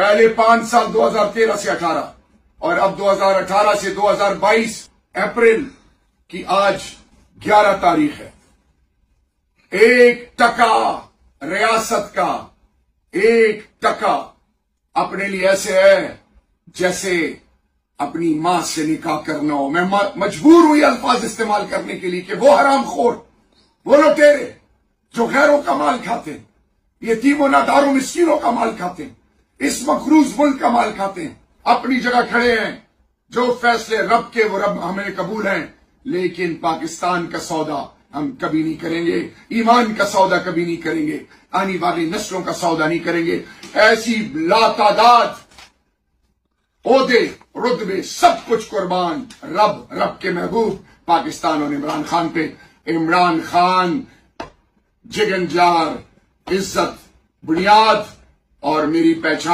پہلے 5 سال 2013 سے 18 اور اب 2018 سے 2022 اپریل کی آج 11 تاریخ ہے. 1% ریاست کا 1% اپنے لیے ایسے ہے جیسے اپنی ماں سے نکاح کرنا ہو. میں مجبور ہوں یہ الفاظ استعمال کرنے کے لیے کہ وہ حرام خور، وہ لٹیرے جو غیروں کا مال کھاتے ہیں، یتیموں ناداروں مسکینوں کا مال کھاتے ہیں، اس مقروض ملک کا مال کھاتے ہیں، اپنی جگہ کھڑے ہیں. جو فیصلے رب کے وہ رب ہمیں قبول ہیں، لیکن پاکستان کا سودا ہم کبھی نہیں کریں گے، ایمان کا سودا کبھی نہیں کریں گے، آنے والی نسلوں کا سودا نہیں کریں گے. ایسی لاتعداد عہدے رتبے سب کچھ قربان رب کے محبوب پاکستان اور عمران خان پہ. عمران خان جگن جار، عزت، بنیاد اور میری پہچان